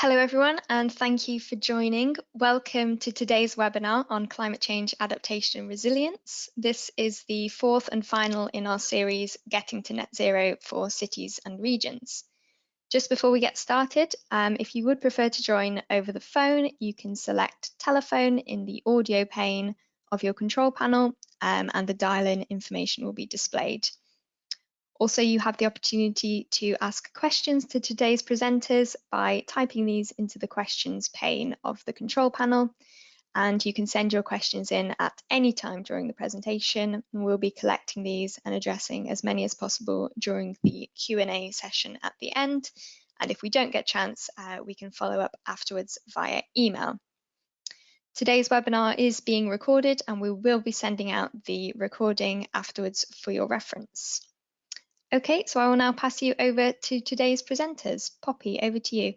Hello everyone, and thank you for joining. Welcome to today's webinar on climate change adaptation and resilience. This is the fourth and final in our series, Getting to Net Zero for Cities and Regions. Just before we get started, if you would prefer to join over the phone, you can select telephone in the audio pane of your control panel, and the dial-in information will be displayed. Also, you have the opportunity to ask questions to today's presenters by typing these into the questions pane of the control panel, and you can send your questions in at any time during the presentation, and we'll be collecting these and addressing as many as possible during the Q&A session at the end. And if we don't get a chance, we can follow up afterwards via email. Today's webinar is being recorded, and we will be sending out the recording afterwards for your reference. Okay, so I will now pass you over to today's presenters. Poppy, over to you.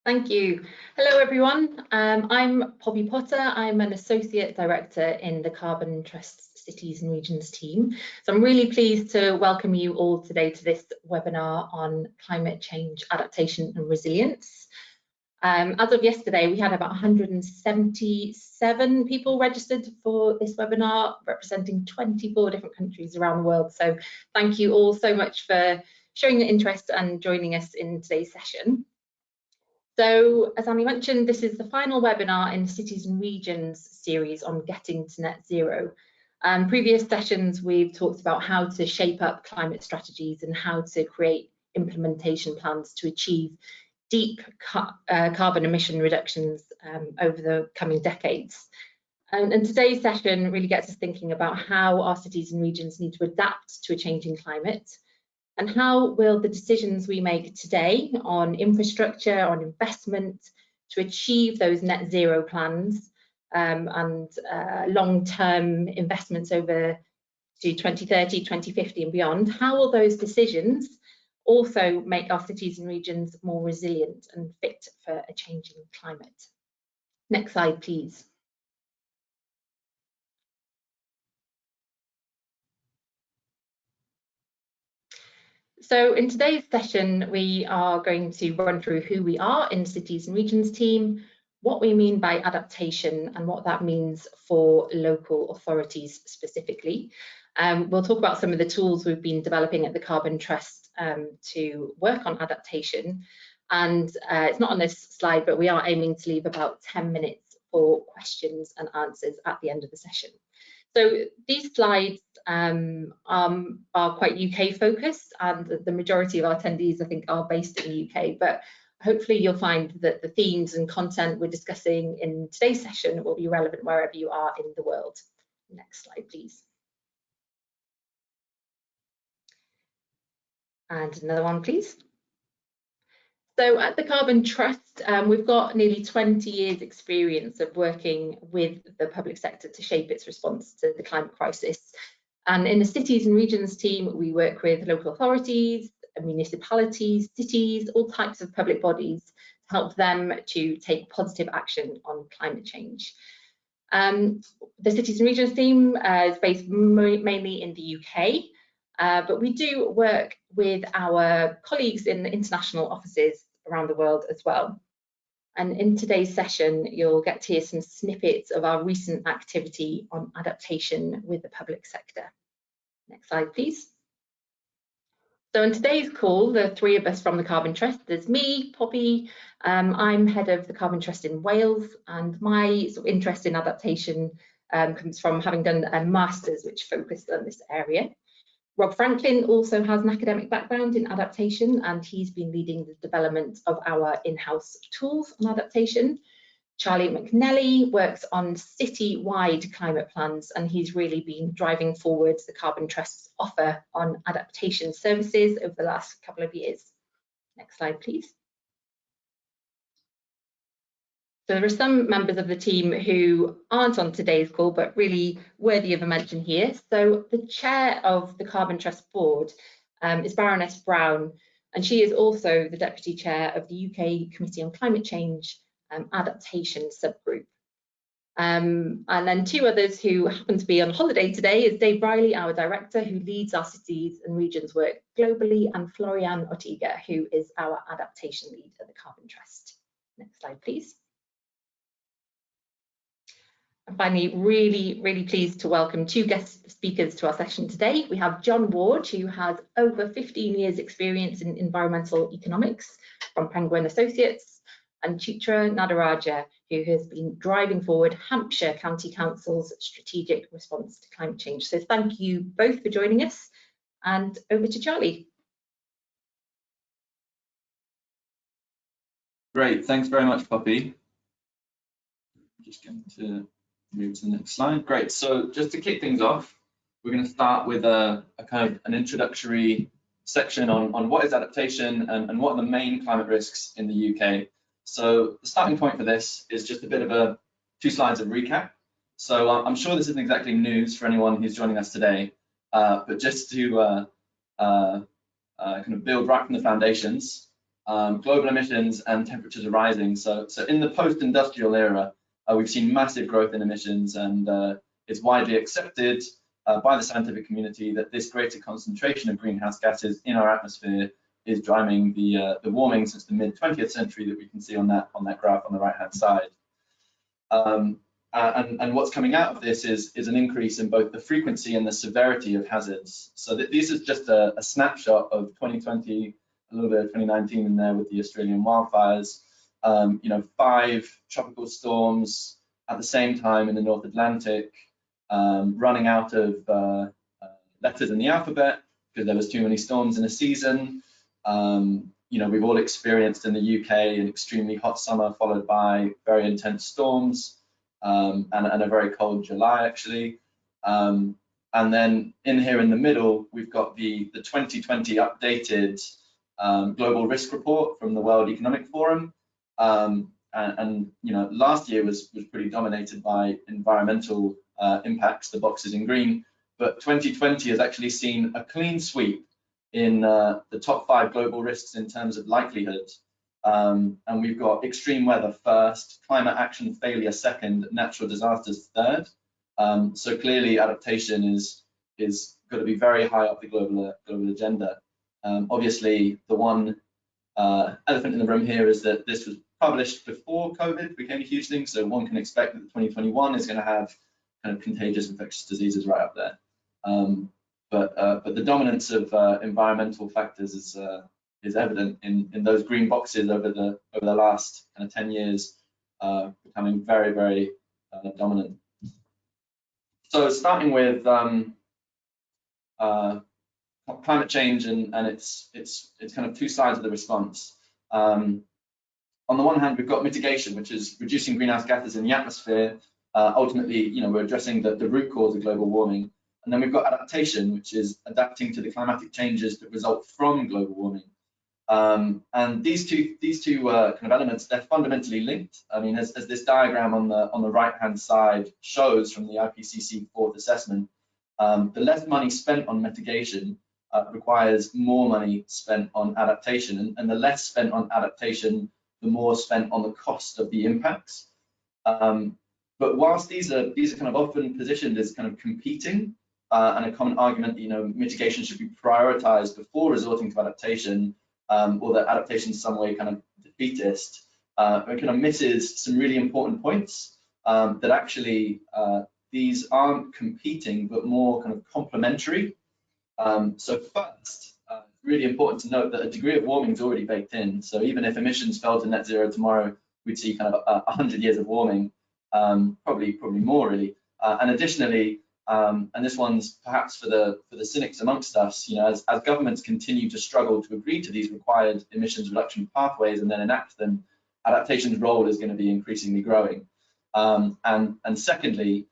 Thank you. Hello, everyone. I'm Poppy Potter. I'm an Associate Director in the Carbon Trust Cities and Regions team. So I'm really pleased to welcome you all today to this webinar on climate change adaptation and resilience. As of yesterday, we had about 177 people registered for this webinar, representing 24 different countries around the world. So thank you all so much for showing your interest and joining us in today's session. So, as Annie mentioned, this is the final webinar in the Cities and Regions series on getting to net zero. Previous sessions, we've talked about how to shape up climate strategies and how to create implementation plans to achieve deep carbon emission reductions over the coming decades. And today's session really gets us thinking about how our cities and regions need to adapt to a changing climate, and how will the decisions we make today on infrastructure, on investment to achieve those net zero plans and long-term investments over to 2030, 2050 and beyond, how will those decisions also make our cities and regions more resilient and fit for a changing climate? Next slide, please. So in today's session, we are going to run through who we are in the Cities and Regions team, what we mean by adaptation and what that means for local authorities specifically. We'll talk about some of the tools we've been developing at the Carbon Trust to work on adaptation. And it's not on this slide, but we are aiming to leave about 10 minutes for questions and answers at the end of the session. So these slides are quite UK focused, and the majority of our attendees, I think, are based in the UK, but hopefully you'll find that the themes and content we're discussing in today's session will be relevant wherever you are in the world. Next slide, please. And another one, please. So at the Carbon Trust, we've got nearly 20 years experience of working with the public sector to shape its response to the climate crisis. And in the Cities and Regions team, we work with local authorities, municipalities, cities, all types of public bodies to help them to take positive action on climate change. The Cities and Regions team is based mainly in the UK. But we do work with our colleagues in the international offices around the world as well. And in today's session, you'll get to hear some snippets of our recent activity on adaptation with the public sector. Next slide, please. So in today's call, the three of us from the Carbon Trust, there's me, Poppy, I'm head of the Carbon Trust in Wales, and my sort of interest in adaptation comes from having done a master's which focused on this area. Rob Franklin also has an academic background in adaptation, and he's been leading the development of our in-house tools on adaptation. Charlie McNally works on city-wide climate plans, and he's really been driving forward the Carbon Trust's offer on adaptation services over the last couple of years. Next slide, please. So there are some members of the team who aren't on today's call, but really worthy of a mention here. So the chair of the Carbon Trust board is Baroness Brown, and she is also the deputy chair of the UK Committee on Climate Change Adaptation subgroup. And then two others who happen to be on holiday today is Dave Riley, our director, who leads our cities and regions work globally, and Florian Ortiga, who is our adaptation lead at the Carbon Trust. Next slide, please. And finally, really pleased to welcome two guest speakers to our session today. We have John Ward, who has over 15 years experience in environmental economics from Penguin Associates, and Chitra Nadaraja, who has been driving forward Hampshire County Council's strategic response to climate change. So thank you both for joining us, and over to Charlie. Great, thanks very much, Poppy. Just going to move to the next slide. Great, so just to kick things off, we're going to start with a kind of an introductory section on what is adaptation and what are the main climate risks in the UK. So the starting point for this is just a bit of two slides of recap. So I'm sure this isn't exactly news for anyone who's joining us today, but just to kind of build right from the foundations, global emissions and temperatures are rising. So in the post-industrial era, we've seen massive growth in emissions, and it's widely accepted by the scientific community that this greater concentration of greenhouse gases in our atmosphere is driving the warming since the mid-20th century that we can see on that graph on the right-hand side. And what's coming out of this is an increase in both the frequency and the severity of hazards. So this is just a snapshot of 2020, a little bit of 2019 in there with the Australian wildfires. 5 tropical storms at the same time in the North Atlantic, running out of letters in the alphabet because there was too many storms in a season. We've all experienced in the UK an extremely hot summer followed by very intense storms, and a very cold July actually. And then in here in the middle, we've got the 2020 updated global risk report from the World Economic Forum. Last year was pretty dominated by environmental impacts, the boxes in green, but 2020 has actually seen a clean sweep in the top 5 global risks in terms of likelihood. And we've got extreme weather first, climate action failure second, natural disasters third. So clearly adaptation is got to be very high up the global agenda. Obviously, the one elephant in the room here is that this was published before COVID became a huge thing, so one can expect that 2021 is going to have kind of contagious infectious diseases right up there. But the dominance of environmental factors is evident in those green boxes over the last kind of 10 years, becoming very dominant. So starting with climate change and it's kind of two sides of the response. On the one hand, we've got mitigation, which is reducing greenhouse gases in the atmosphere. Ultimately, we're addressing the root cause of global warming. And then we've got adaptation, which is adapting to the climatic changes that result from global warming. And these two kind of elements, they're fundamentally linked. I mean, as this diagram on the right-hand side shows from the IPCC 4th assessment, the less money spent on mitigation requires more money spent on adaptation, and the less spent on adaptation, the more spent on the cost of the impacts. But whilst these are kind of often positioned as kind of competing, and a common argument that mitigation should be prioritized before resorting to adaptation, or that adaptation is some way kind of defeatist, it kind of misses some really important points, that actually these aren't competing but more kind of complementary. So first, really important to note that a degree of warming is already baked in. So even if emissions fell to net zero tomorrow, we'd see kind of 100 years of warming, probably more really. And additionally, and this one's perhaps for the cynics amongst us, as governments continue to struggle to agree to these required emissions reduction pathways and then enact them, adaptation's role is going to be increasingly growing. And secondly,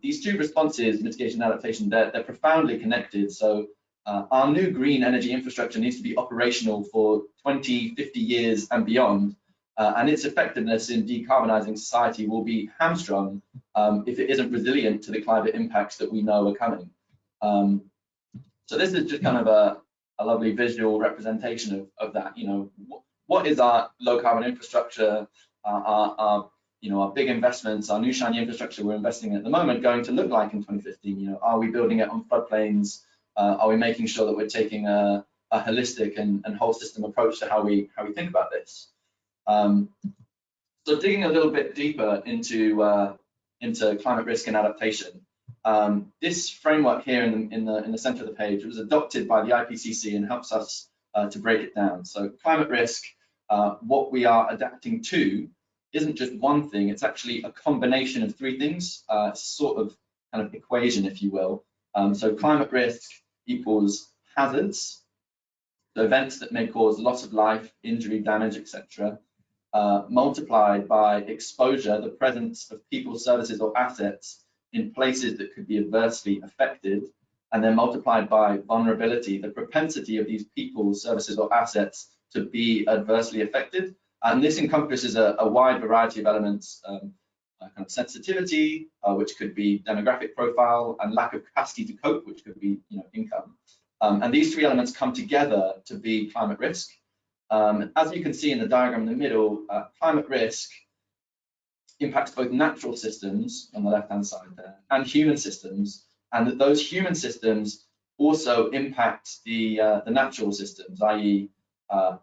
these two responses, mitigation and adaptation, they're profoundly connected. So our new green energy infrastructure needs to be operational for 20, 50 years and beyond. And its effectiveness in decarbonising society will be hamstrung if it isn't resilient to the climate impacts that we know are coming. So this is just kind of a lovely visual representation of that. What is our low carbon infrastructure, our our big investments, our new shiny infrastructure we're investing in at the moment going to look like in 2015? Are we building it on floodplains? Are we making sure that we're taking a holistic and whole system approach to how we think about this? So digging a little bit deeper into climate risk and adaptation, this framework here in the center of the page was adopted by the IPCC and helps us to break it down. So climate risk, what we are adapting to, isn't just one thing, it's actually a combination of three things, sort of kind of equation, if you will. So climate risk equals hazards, so events that may cause loss of life, injury, damage, etc., multiplied by exposure, the presence of people, services, or assets in places that could be adversely affected, and then multiplied by vulnerability, the propensity of these people, services, or assets to be adversely affected. And this encompasses a wide variety of elements, kind of sensitivity, which could be demographic profile, and lack of capacity to cope, which could be income. And these three elements come together to be climate risk. As you can see in the diagram in the middle, climate risk impacts both natural systems on the left-hand side there and human systems, and that those human systems also impact the natural systems, i.e.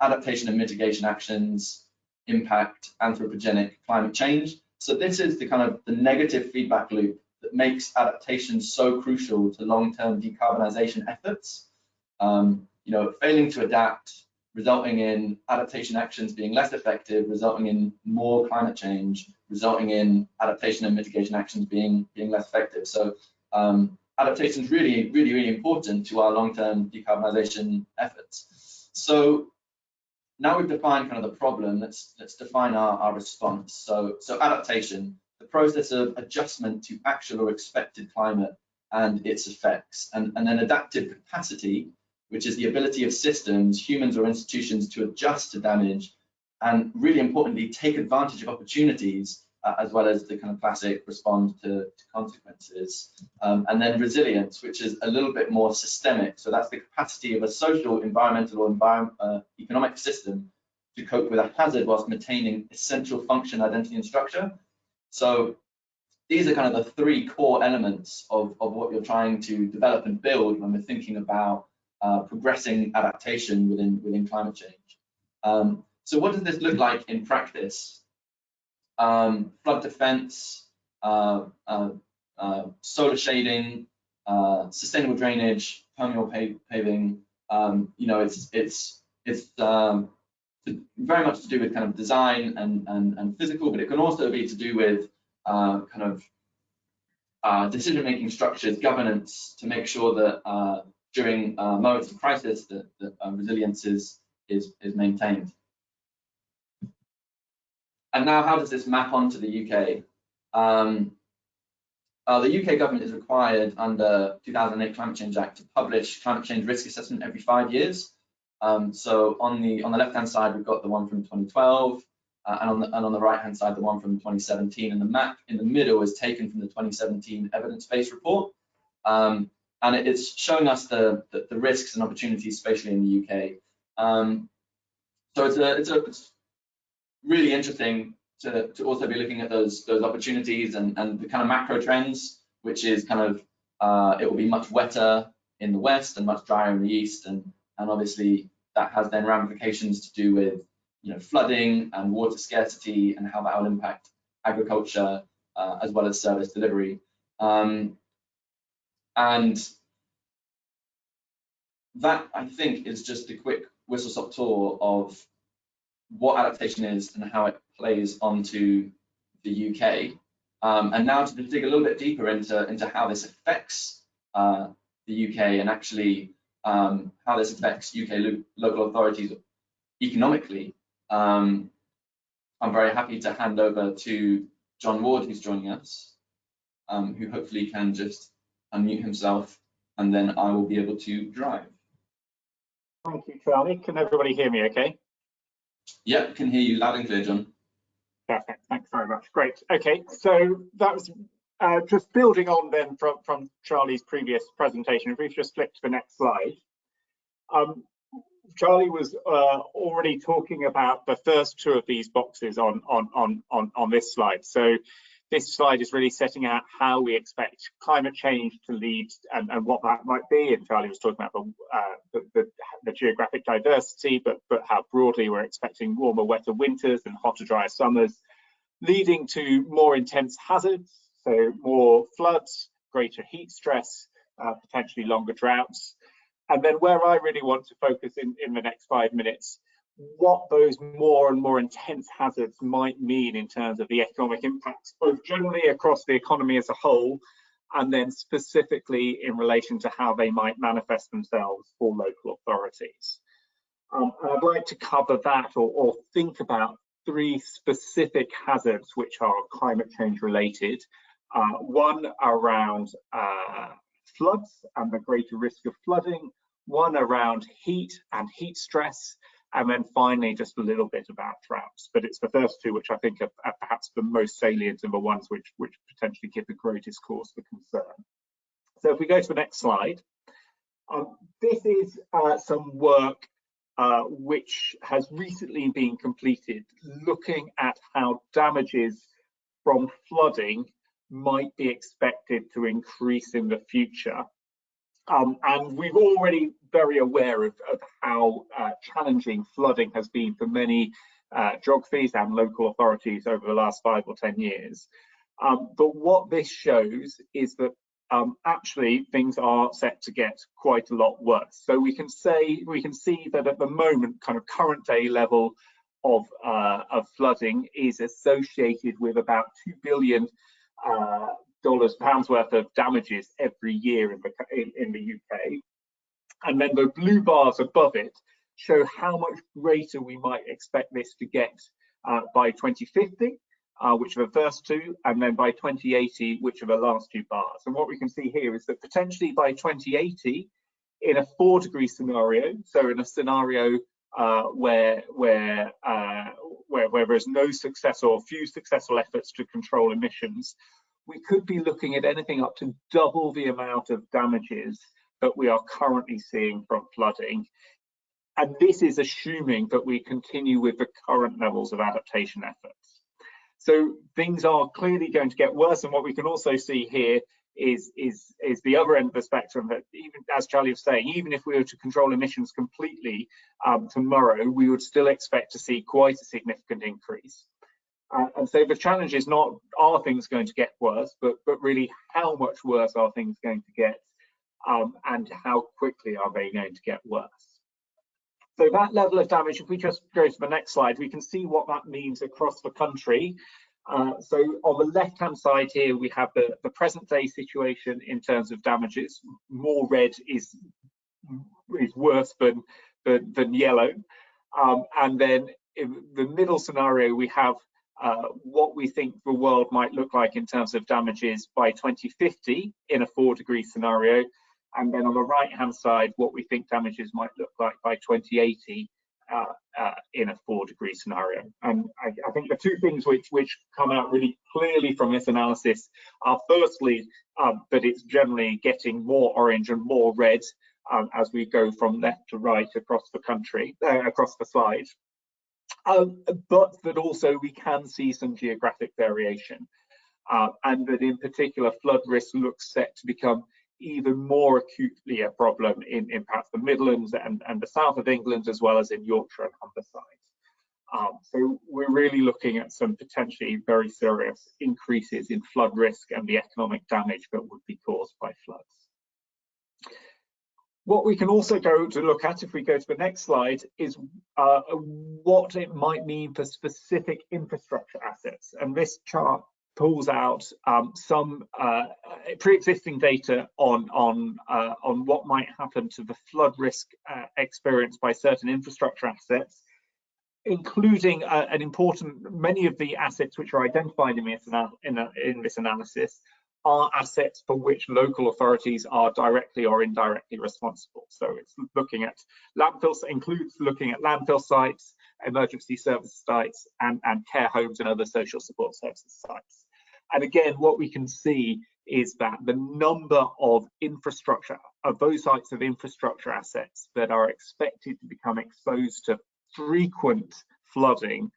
Adaptation and mitigation actions impact anthropogenic climate change. So this is the kind of the negative feedback loop that makes adaptation so crucial to long-term decarbonization efforts. Failing to adapt, resulting in adaptation actions being less effective, resulting in more climate change, resulting in adaptation and mitigation actions being less effective. So adaptation is really, really, really important to our long-term decarbonization efforts. So now we've defined kind of the problem, let's define our response. So adaptation, the process of adjustment to actual or expected climate and its effects, and then adaptive capacity, which is the ability of systems, humans or institutions, to adjust to damage and, really importantly, take advantage of opportunities, as well as the kind of classic respond to consequences. And then resilience, which is a little bit more systemic. So that's the capacity of a social, environmental, or economic system to cope with a hazard whilst maintaining essential function, identity, and structure. So these are kind of the three core elements of what you're trying to develop and build when we're thinking about progressing adaptation within climate change. So what does this look like in practice? Flood defense, solar shading, sustainable drainage, permeable paving. It's very much to do with kind of design and physical, but it can also be to do with decision-making structures, governance, to make sure that during moments of crisis that resilience is maintained. And now, how does this map onto the UK? The UK government is required under 2008 Climate Change Act to publish climate change risk assessment every 5 years. So on the left-hand side, we've got the one from 2012, and on the right-hand side, the one from 2017. And the map in the middle is taken from the 2017 evidence-based report, and it's showing us the risks and opportunities spatially in the UK. So it's really interesting to also be looking at those opportunities and the kind of macro trends, which is kind of it will be much wetter in the west and much drier in the east, and obviously that has then ramifications to do with flooding and water scarcity and how that will impact agriculture as well as service delivery. And that, I think, is just a quick whistle-stop tour of what adaptation is and how it plays onto the UK. And now to dig a little bit deeper into how this affects the UK and actually how this affects UK local authorities economically, I'm very happy to hand over to John Ward, who's joining us, who hopefully can just unmute himself, and then I will be able to drive. Thank you, Charlie. Can everybody hear me okay? Yep, can hear you loud and clear, John. Perfect, thanks very much. Great. Okay, so that was just building on then from Charlie's previous presentation. If we just flip to the next slide. Charlie was already talking about the first two of these boxes on this slide. So this slide is really setting out how we expect climate change to lead and what that might be. And Charlie was talking about the geographic diversity, but how broadly we're expecting warmer, wetter winters and hotter, drier summers, leading to more intense hazards, so more floods, greater heat stress, potentially longer droughts. And then where I really want to focus in the next 5 minutes, what those more and more intense hazards might mean in terms of the economic impacts, both generally across the economy as a whole, and then specifically in relation to how they might manifest themselves for local authorities. I'd like to cover that or think about 3 specific hazards which are climate change related. One around floods and the greater risk of flooding, one around heat and heat stress, and then finally just a little bit about droughts. But it's the first two which I think are perhaps the most salient and the ones which potentially give the greatest cause for concern. So if we go to the next slide, this is some work which has recently been completed looking at how damages from flooding might be expected to increase in the future. And we're already very aware of how challenging flooding has been for many geographies and local authorities over the last 5 or 10 years. But what this shows is that actually things are set to get quite a lot worse. So we can see that at the moment, kind of current day level of flooding is associated with about $2 billion pounds worth of damages every year in the UK, and then the blue bars above it show how much greater we might expect this to get by 2050, which are the first two, and then by 2080, which are the last 2 bars. And what we can see here is that potentially by 2080, in a 4-degree scenario, so in a scenario where there's no success or few successful efforts to control emissions, we could be looking at anything up to double the amount of damages that we are currently seeing from flooding. And this is assuming that we continue with the current levels of adaptation efforts. So things are clearly going to get worse. And what we can also see here is the other end of the spectrum, that even as Charlie was saying, even if we were to control emissions completely tomorrow, we would still expect to see quite a significant increase. And so the challenge is not, are things going to get worse, but really how much worse are things going to get, and how quickly are they going to get worse. So that level of damage, if we just go to the next slide, we can see what that means across the country. So on the left-hand side here, we have the present day situation in terms of damages. More red is worse than yellow. And then in the middle scenario, we have what we think the world might look like in terms of damages by 2050 in a 4-degree scenario. And then on the right-hand side, what we think damages might look like by 2080 in a 4-degree scenario. And I think the 2 things which come out really clearly from this analysis are firstly that it's generally getting more orange and more red as we go from left to right across the country, across the slide. But that also we can see some geographic variation, and that in particular flood risk looks set to become even more acutely a problem in perhaps the Midlands and the south of England, as well as in Yorkshire and Humberside. So we're really looking at some potentially very serious increases in flood risk and the economic damage that would be caused by floods. What we can also go to look at, if we go to the next slide, is what it might mean for specific infrastructure assets. And this chart pulls out some pre-existing data on what might happen to the flood risk experienced by certain infrastructure assets, including many of the assets which are identified in this analysis are assets for which local authorities are directly or indirectly responsible. So it's looking at landfills, includes looking at landfill sites, emergency service sites, and care homes and other social support services sites. And again, what we can see is that the number of infrastructure, of those types of infrastructure assets that are expected to become exposed to frequent flooding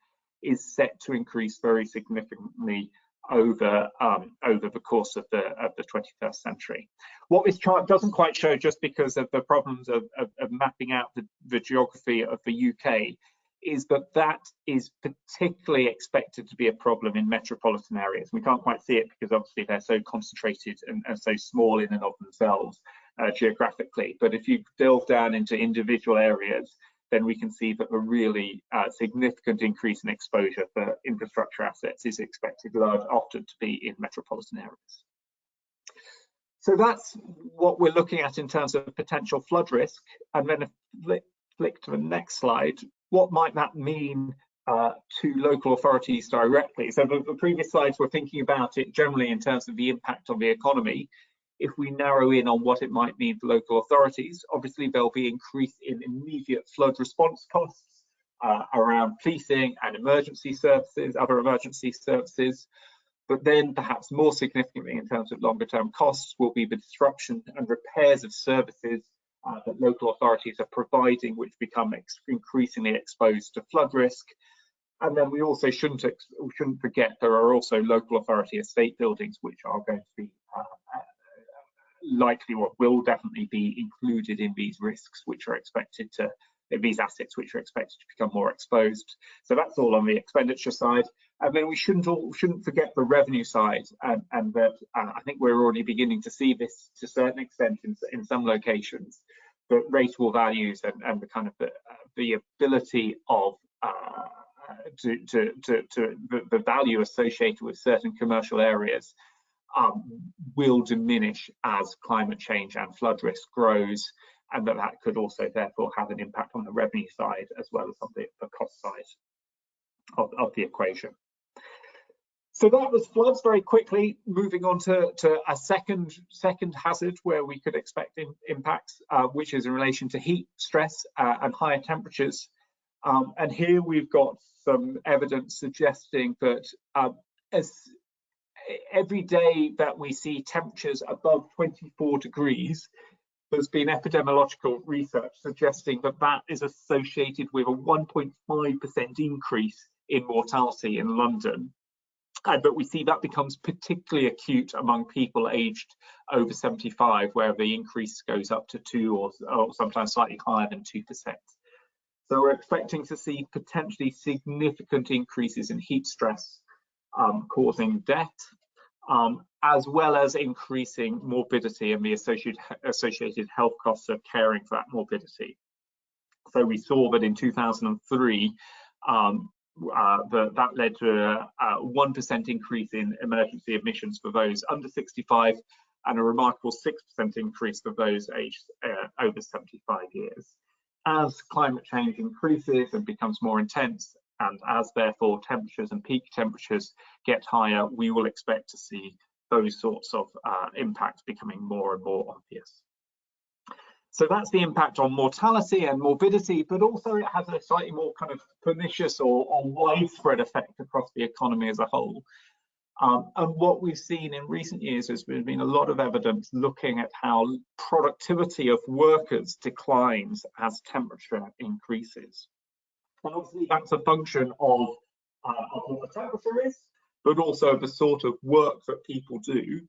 is set to increase very significantly over the course of the 21st century. What this chart doesn't quite show, just because of the problems of mapping out the geography of the UK, is that is particularly expected to be a problem in metropolitan areas. We can't quite see it because obviously they're so concentrated and so small in and of themselves geographically. But if you delve down into individual areas, then we can see that a really significant increase in exposure for infrastructure assets is expected often to be in metropolitan areas. So that's what we're looking at in terms of potential flood risk. And then if flick to the next slide, what might that mean to local authorities directly? So the previous slides were thinking about it generally in terms of the impact on the economy. If we narrow in on what it might mean for local authorities, obviously there'll be increase in immediate flood response costs around policing and emergency services, other emergency services. But then perhaps more significantly in terms of longer term costs will be the disruption and repairs of services that local authorities are providing, which become increasingly exposed to flood risk. And then we also shouldn't forget there are also local authority estate buildings which are going to be likely or will definitely be included in these risks, which are expected to, these assets which are expected to become more exposed. So that's all on the expenditure side. And then we shouldn't forget the revenue side, and that I think we're already beginning to see this to a certain extent in some locations, that rateable values and the kind of the ability of the value associated with certain commercial areas will diminish as climate change and flood risk grows, and that could also therefore have an impact on the revenue side as well as on the cost side of the equation. So that was floods. Very quickly moving on to a second hazard where we could expect impacts, which is in relation to heat stress and higher temperatures. And here we've got some evidence suggesting that as every day that we see temperatures above 24 degrees, there's been epidemiological research suggesting that that is associated with a 1.5% increase in mortality in London. But we see that becomes particularly acute among people aged over 75, where the increase goes up to 2 or sometimes slightly higher than 2%. So we're expecting to see potentially significant increases in heat stress causing death, as well as increasing morbidity and the associated health costs of caring for that morbidity. So we saw that in 2003, that led to a 1% increase in emergency admissions for those under 65 and a remarkable 6% increase for those aged over 75 years. As climate change increases and becomes more intense, and as therefore temperatures and peak temperatures get higher, we will expect to see those sorts of impacts becoming more and more obvious. So that's the impact on mortality and morbidity, but also it has a slightly more kind of pernicious or widespread effect across the economy as a whole. And what we've seen in recent years has been a lot of evidence looking at how productivity of workers declines as temperature increases. And obviously that's a function of what the temperature is, but also the sort of work that people do.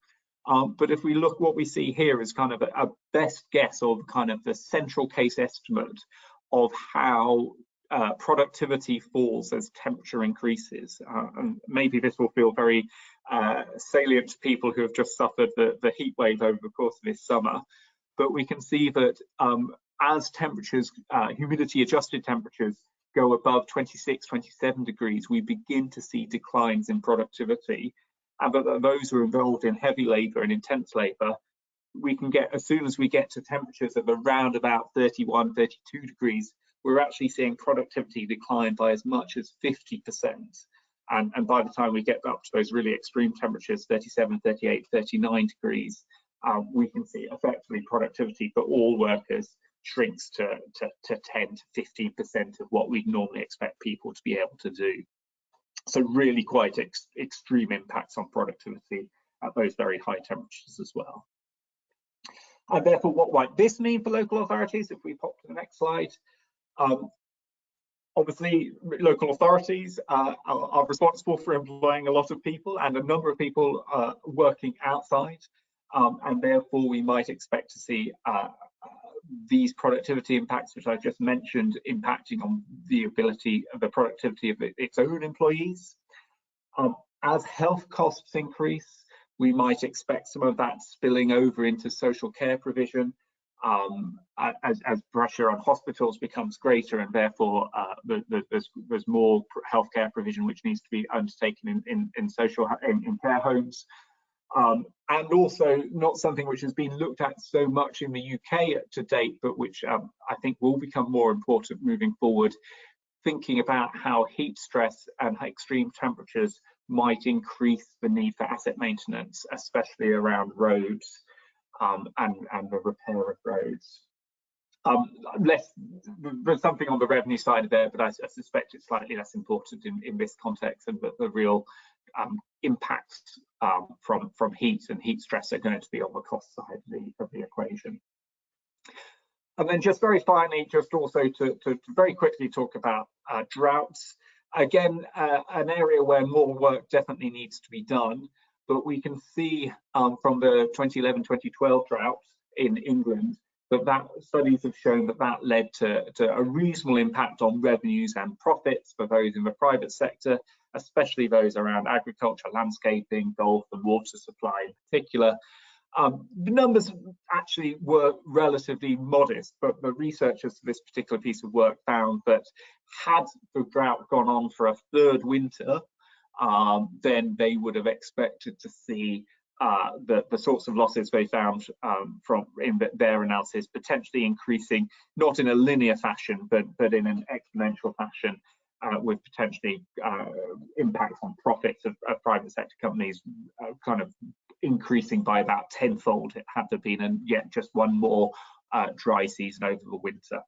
But if we look, what we see here is kind of a best guess of kind of the central case estimate of how productivity falls as temperature increases. And maybe this will feel very salient to people who have just suffered the heat wave over the course of this summer. But we can see that as temperatures, humidity adjusted temperatures go above 26, 27 degrees, we begin to see declines in productivity. And but those who are involved in heavy labour and intense labour, we can get, as soon as we get to temperatures of around about 31, 32 degrees, we're actually seeing productivity decline by as much as 50%. And by the time we get up to those really extreme temperatures, 37, 38, 39 degrees, we can see effectively productivity for all workers shrinks to 10 to 15% of what we'd normally expect people to be able to do. So really quite extreme impacts on productivity at those very high temperatures as well. And therefore, what might this mean for local authorities? If we pop to the next slide. Obviously, local authorities are responsible for employing a lot of people, and a number of people working outside, and therefore we might expect to see these productivity impacts, which I just mentioned, impacting on the productivity of its own employees. As health costs increase, we might expect some of that spilling over into social care provision, as pressure on hospitals becomes greater, and therefore there's more healthcare provision which needs to be undertaken in care homes. And also not something which has been looked at so much in the UK to date, but which I think will become more important moving forward, thinking about how heat stress and extreme temperatures might increase the need for asset maintenance, especially around roads and the repair of roads. There's something on the revenue side there, but I suspect it's slightly less important in this context, and that the real impacts from heat and heat stress are going to be on the cost side of the equation. And then just very finally, just also to very quickly talk about droughts. Again, an area where more work definitely needs to be done, but we can see from the 2011-2012 droughts in England that studies have shown that led to a reasonable impact on revenues and profits for those in the private sector, especially those around agriculture, landscaping, golf and water supply in particular. The numbers actually were relatively modest, but the researchers for this particular piece of work found that had the drought gone on for a third winter, then they would have expected to see the sorts of losses they found in their analysis potentially increasing, not in a linear fashion, but in an exponential fashion, with potentially impacts on profits of private sector companies kind of increasing by about tenfold had there been yet just one more dry season over the winter.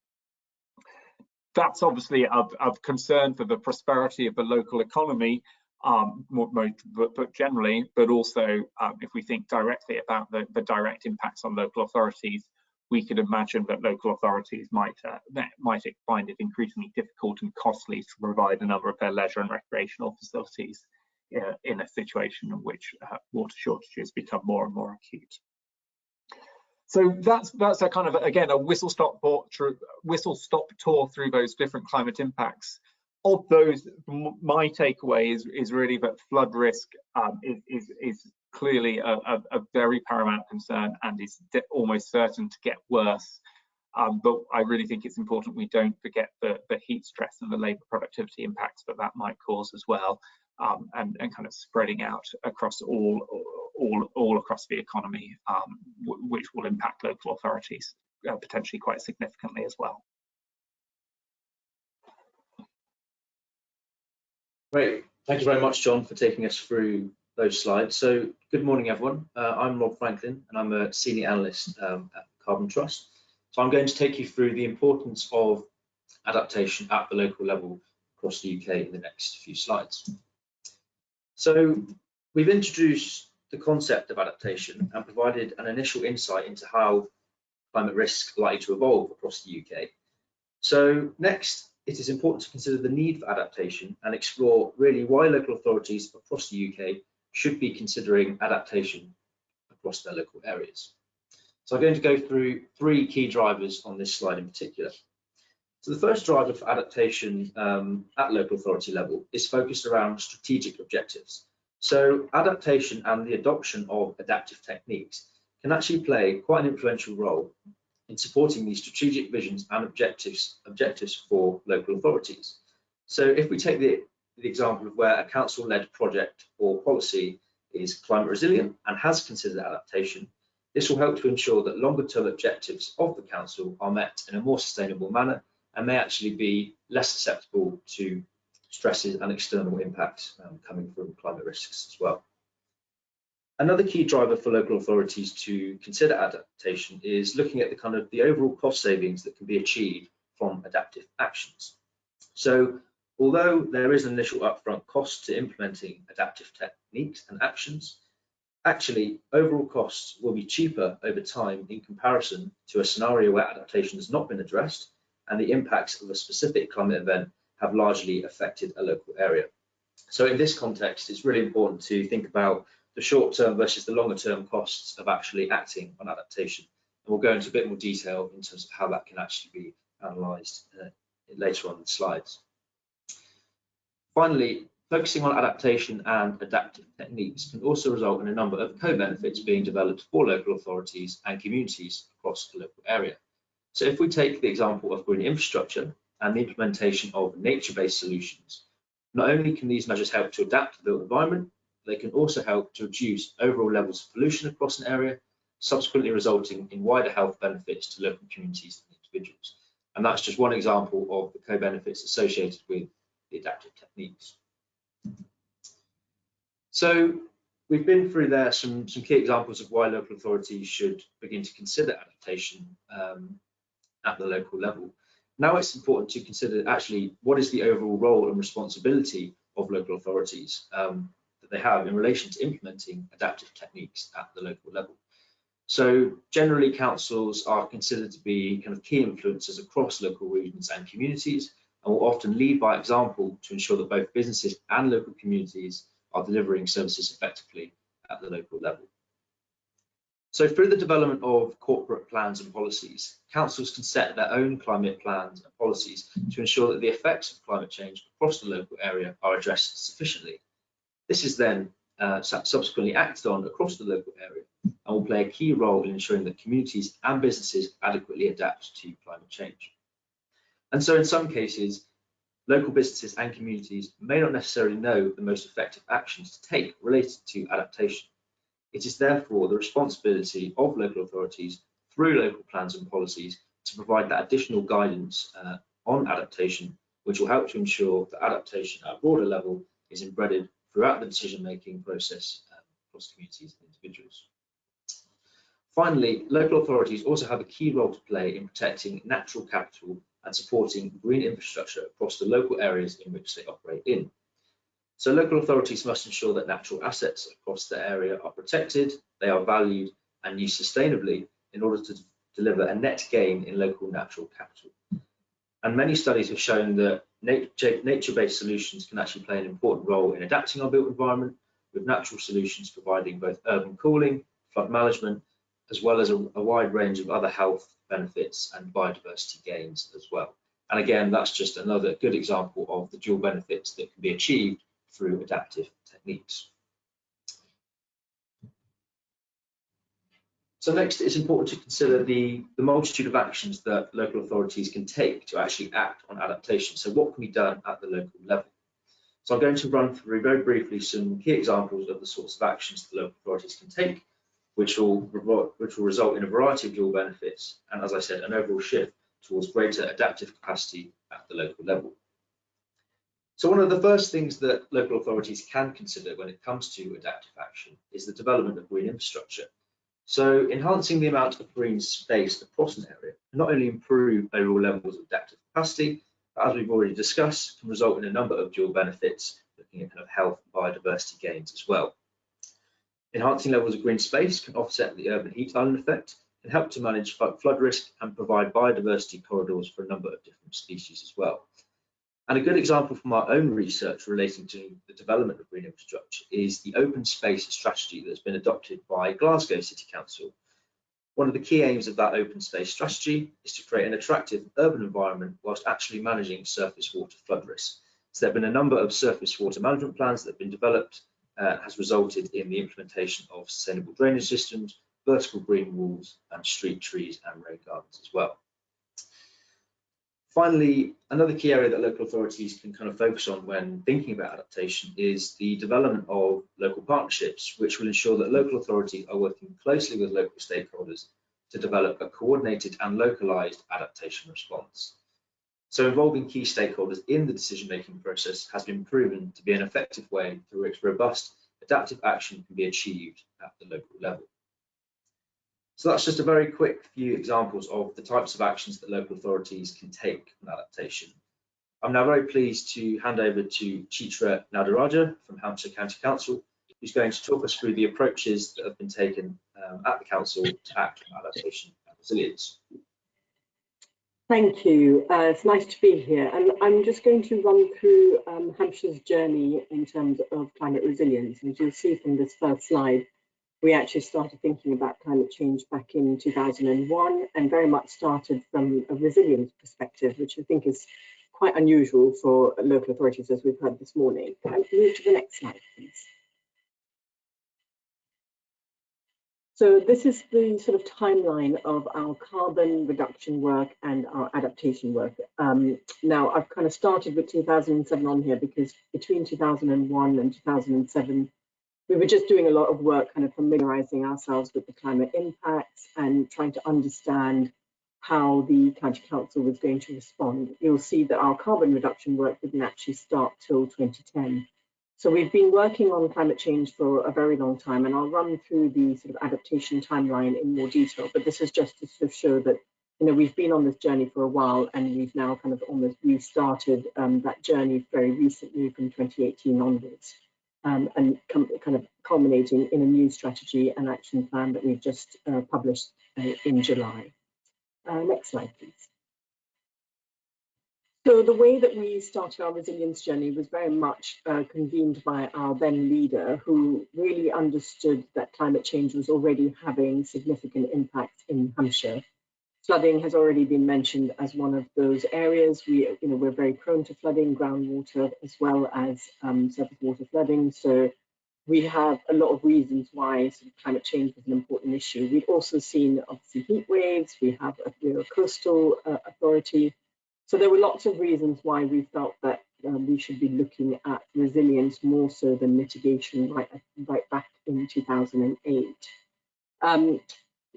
That's obviously of concern for the prosperity of the local economy, but generally, but also if we think directly about the direct impacts on local authorities, we could imagine that local authorities might find it increasingly difficult and costly to provide a number of their leisure and recreational facilities in a situation in which water shortages become more and more acute. So that's a kind of, again, a whistle-stop tour through those different climate impacts. Of those, my takeaway is really that flood risk is clearly a very paramount concern and is almost certain to get worse. But I really think it's important we don't forget the heat stress and the labour productivity impacts that might cause as well, and kind of spreading out across all across the economy, which will impact local authorities potentially quite significantly as well. Great, thank you very much, John, for taking us through those slides. So good morning, everyone. I'm Rob Franklin, and I'm a senior analyst at Carbon Trust. So I'm going to take you through the importance of adaptation at the local level across the UK in the next few slides. So we've introduced the concept of adaptation and provided an initial insight into how climate risks are likely to evolve across the UK. So next, it is important to consider the need for adaptation and explore really why local authorities across the UK should be considering adaptation across their local areas. So I'm going to go through three key drivers on this slide in particular. So the first driver for adaptation at local authority level is focused around strategic objectives. So adaptation and the adoption of adaptive techniques can actually play quite an influential role in supporting these strategic visions and objectives for local authorities. So if we take the example of where a council-led project or policy is climate resilient and has considered adaptation, this will help to ensure that longer-term objectives of the council are met in a more sustainable manner and may actually be less susceptible to stresses and external impacts coming from climate risks as well. Another key driver for local authorities to consider adaptation is looking at the overall cost savings that can be achieved from adaptive actions. So although there is an initial upfront cost to implementing adaptive techniques and actions, Actually, overall costs will be cheaper over time in comparison to a scenario where adaptation has not been addressed and the impacts of a specific climate event have largely affected a local area. So in this context, it's really important to think about the short-term versus the longer-term costs of actually acting on adaptation. And we'll go into a bit more detail in terms of how that can actually be analysed later on in the slides. Finally, focusing on adaptation and adaptive techniques can also result in a number of co-benefits being developed for local authorities and communities across the local area. So if we take the example of green infrastructure and the implementation of nature-based solutions, not only can these measures help to adapt to the built environment, they can also help to reduce overall levels of pollution across an area, subsequently resulting in wider health benefits to local communities and individuals. And that's just one example of the co-benefits associated with the adaptive techniques. So we've been through there some key examples of why local authorities should begin to consider adaptation at the local level. Now it's important to consider actually what is the overall role and responsibility of local authorities that they have in relation to implementing adaptive techniques at the local level. So generally councils are considered to be kind of key influencers across local regions and communities, and will often lead by example to ensure that both businesses and local communities are delivering services effectively at the local level. So through the development of corporate plans and policies, councils can set their own climate plans and policies to ensure that the effects of climate change across the local area are addressed sufficiently. This is then subsequently acted on across the local area and will play a key role in ensuring that communities and businesses adequately adapt to climate change. And so in some cases, local businesses and communities may not necessarily know the most effective actions to take related to adaptation. It is therefore the responsibility of local authorities through local plans and policies to provide that additional guidance on adaptation, which will help to ensure that adaptation at a broader level is embedded throughout the decision-making process across communities and individuals. Finally, local authorities also have a key role to play in protecting natural capital and supporting green infrastructure across the local areas in which they operate in. So local authorities must ensure that natural assets across the area are protected, they are valued and used sustainably in order to deliver a net gain in local natural capital. And many studies have shown that nature-based solutions can actually play an important role in adapting our built environment, with natural solutions providing both urban cooling, flood management, as well as a wide range of other health benefits and biodiversity gains as well. And again, that's just another good example of the dual benefits that can be achieved through adaptive techniques. So next, it's important to consider the multitude of actions that local authorities can take to actually act on adaptation. So what can be done at the local level? So I'm going to run through very briefly some key examples of the sorts of actions that local authorities can take, which will result in a variety of dual benefits, and as I said, an overall shift towards greater adaptive capacity at the local level. So one of the first things that local authorities can consider when it comes to adaptive action is the development of green infrastructure. So enhancing the amount of green space across an area can not only improve overall levels of adaptive capacity, but as we've already discussed, can result in a number of dual benefits, looking at kind of health and biodiversity gains as well. Enhancing levels of green space can offset the urban heat island effect, can help to manage flood risk and provide biodiversity corridors for a number of different species as well. And a good example from our own research relating to the development of green infrastructure is the open space strategy that's been adopted by Glasgow City Council. One of the key aims of that open space strategy is to create an attractive urban environment whilst actually managing surface water flood risk. So there have been a number of surface water management plans that have been developed, has resulted in the implementation of sustainable drainage systems, vertical green walls, and street trees and rain gardens as well. Finally, another key area that local authorities can kind of focus on when thinking about adaptation is the development of local partnerships, which will ensure that local authorities are working closely with local stakeholders to develop a coordinated and localized adaptation response. So involving key stakeholders in the decision-making process has been proven to be an effective way through which robust adaptive action can be achieved at the local level. So that's just a very quick few examples of the types of actions that local authorities can take on adaptation. I'm now very pleased to hand over to Chitra Nadaraja from Hampshire County Council, who's going to talk us through the approaches that have been taken at the Council to act on adaptation and resilience. Thank you. It's nice to be here. And I'm just going to run through Hampshire's journey in terms of climate resilience. And as you'll see from this first slide, we actually started thinking about climate change back in 2001 and very much started from a resilience perspective, which I think is quite unusual for local authorities, as we've heard this morning. Can I move to the next slide, please? So this is the sort of timeline of our carbon reduction work and our adaptation work. Now, I've kind of started with 2007 on here because between 2001 and 2007, we were just doing a lot of work kind of familiarising ourselves with the climate impacts and trying to understand how the County Council was going to respond. You'll see that our carbon reduction work didn't actually start till 2010. So we've been working on climate change for a very long time, and I'll run through the sort of adaptation timeline in more detail, but this is just to sort of show that, you know, we've been on this journey for a while and we've now kind of almost restarted that journey very recently from 2018 onwards, and kind of culminating in a new strategy and action plan that we've just published in July. Next slide, please. So the way that we started our resilience journey was very much convened by our then leader, who really understood that climate change was already having significant impact in Hampshire. Flooding has already been mentioned as one of those areas. We're very prone to flooding, groundwater, as well as surface water flooding. So we have a lot of reasons why sort of climate change was an important issue. We've also seen obviously heat waves. We're a coastal authority. So there were lots of reasons why we felt that we should be looking at resilience more so than mitigation right back in 2008.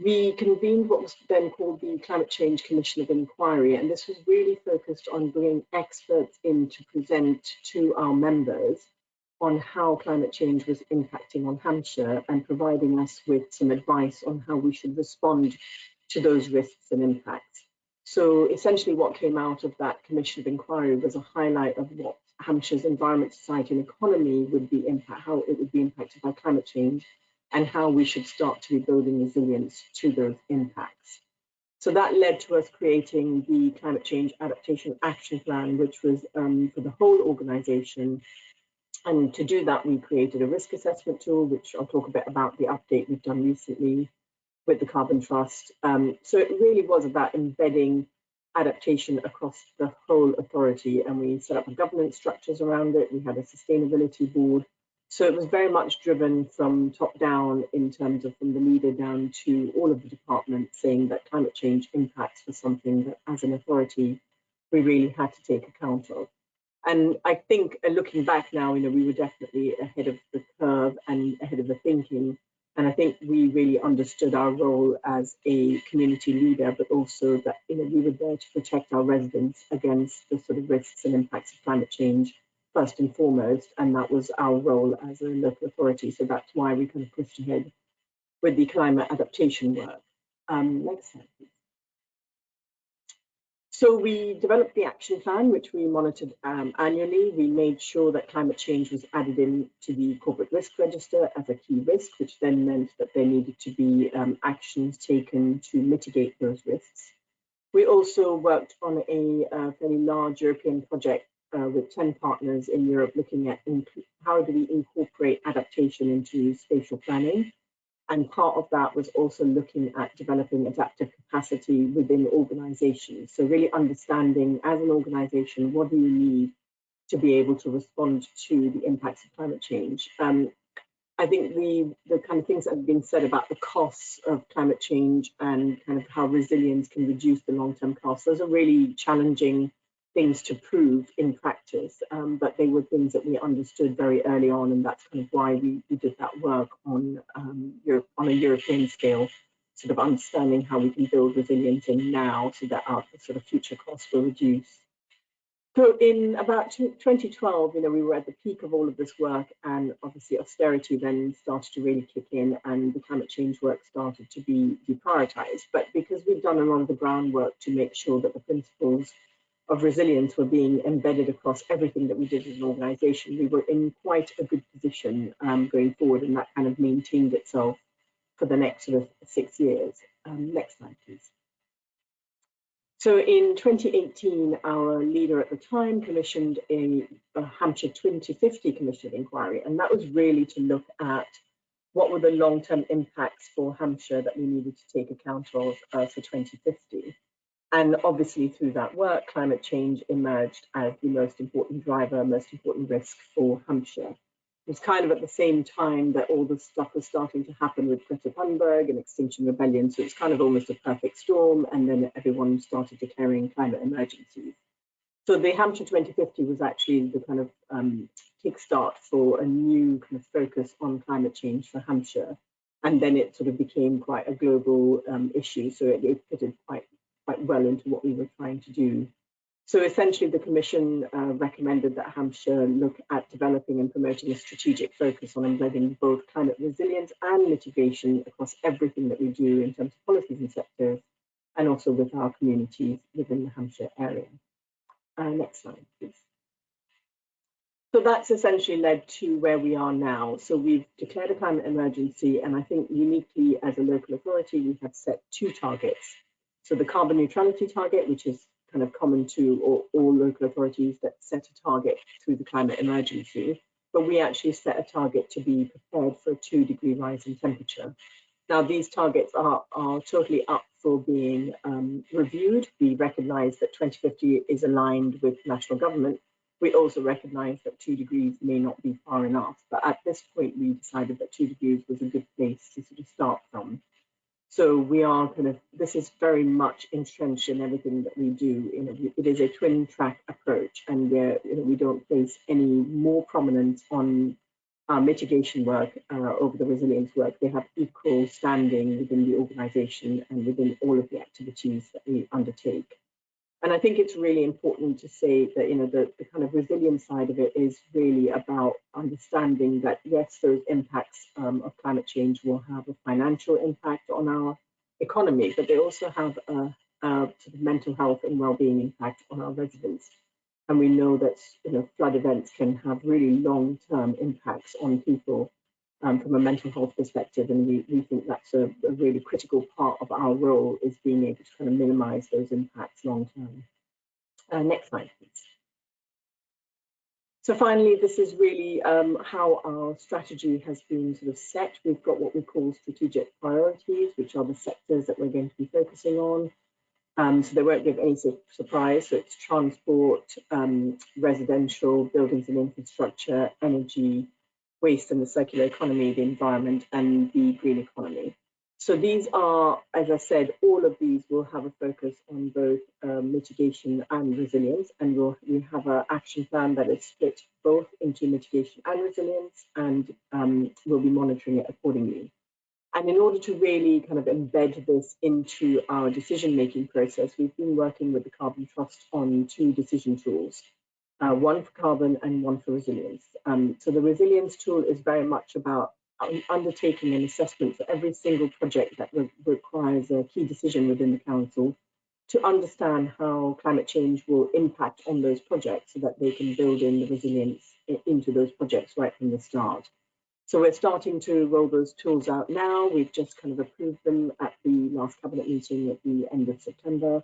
We convened what was then called the Climate Change Commission of Inquiry, and this was really focused on bringing experts in to present to our members on how climate change was impacting on Hampshire and providing us with some advice on how we should respond to those risks and impacts. So essentially what came out of that Commission of Inquiry was a highlight of what Hampshire's environment, society and economy would be how it would be impacted by climate change and how we should start to be building resilience to those impacts. So that led to us creating the Climate Change Adaptation Action Plan, which was for the whole organisation. And to do that, we created a risk assessment tool, which I'll talk a bit about the update we've done recently with the Carbon Trust. So it really was about embedding adaptation across the whole authority, and we set up governance structures around it. We had a sustainability board. So it was very much driven from top down in terms of from the leader down to all of the departments, saying that climate change impacts was something that as an authority, we really had to take account of. And I think looking back now, we were definitely ahead of the curve and ahead of the thinking. And I think we really understood our role as a community leader, but also that we were there to protect our residents against the sort of risks and impacts of climate change first and foremost. And that was our role as a local authority. So that's why we kind of pushed ahead with the climate adaptation work. Next slide, please. So we developed the action plan, which we monitored annually. We made sure that climate change was added into the corporate risk register as a key risk, which then meant that there needed to be actions taken to mitigate those risks. We also worked on a fairly large European project with 10 partners in Europe, looking at how do we incorporate adaptation into spatial planning. And part of that was also looking at developing adaptive capacity within organizations. So really understanding as an organization, what do you need to be able to respond to the impacts of climate change? I think the kind of things that have been said about the costs of climate change and kind of how resilience can reduce the long-term costs, those are really challenging things to prove in practice, but they were things that we understood very early on, and that's kind of why we did that work on a European scale, sort of understanding how we can build resilience in now so that our sort of future costs will reduce. So in about 2012, we were at the peak of all of this work, and obviously austerity then started to really kick in, and the climate change work started to be deprioritized. But because we've done a lot of the groundwork to make sure that the principles of resilience were being embedded across everything that we did as an organisation, we were in quite a good position going forward, and that kind of maintained itself for the next sort of 6 years. Next slide, please. So in 2018, our leader at the time commissioned a Hampshire 2050 Commission of Inquiry, and that was really to look at what were the long-term impacts for Hampshire that we needed to take account of for 2050. And obviously through that work, climate change emerged as the most important driver, most important risk for Hampshire. It was kind of at the same time that all this stuff was starting to happen with Greta Thunberg and Extinction Rebellion, so it's kind of almost a perfect storm, and then everyone started declaring climate emergencies. So the Hampshire 2050 was actually the kind of kickstart for a new kind of focus on climate change for Hampshire, and then it sort of became quite a global issue, so it fitted quite well into what we were trying to do. So essentially the Commission recommended that Hampshire look at developing and promoting a strategic focus on embedding both climate resilience and mitigation across everything that we do in terms of policies and sectors, and also with our communities within the Hampshire area. Next slide, please. So that's essentially led to where we are now. So we've declared a climate emergency, and I think uniquely as a local authority, we have set 2 targets. So the carbon neutrality target, which is kind of common to all local authorities that set a target through the climate emergency, but we actually set a target to be prepared for a 2-degree rise in temperature. Now, these targets are totally up for being reviewed. We recognise that 2050 is aligned with national government. We also recognise that 2 degrees may not be far enough, but at this point we decided that 2 degrees was a good place to sort of start from. So we are kind of, this is very much entrenched in everything that we do. You know, it is a twin track approach, and we don't place any more prominence on our mitigation work over the resilience work. They have equal standing within the organisation and within all of the activities that we undertake. And I think it's really important to say that, you know, the kind of resilience side of it is really about understanding that, yes, those impacts of climate change will have a financial impact on our economy, but they also have a sort of mental health and well-being impact on our residents. And we know that, you know, flood events can have really long-term impacts on people from a mental health perspective, and we think that's a really critical part of our role, is being able to kind of minimise those impacts long-term. Next slide, please. So finally, this is really how our strategy has been sort of set. We've got what we call strategic priorities, which are the sectors that we're going to be focusing on. So they won't give any surprise. So it's transport, residential, buildings and infrastructure, energy, waste and the circular economy, the environment, and the green economy. So these are, as I said, all of these will have a focus on both mitigation and resilience, and we have an action plan that is split both into mitigation and resilience, and we'll be monitoring it accordingly. And in order to really kind of embed this into our decision-making process, we've been working with the Carbon Trust on 2 decision tools. One for carbon and one for resilience. So the resilience tool is very much about undertaking an assessment for every single project that requires a key decision within the council, to understand how climate change will impact on those projects so that they can build in the resilience into those projects right from the start. So we're starting to roll those tools out now. We've just kind of approved them at the last cabinet meeting at the end of September.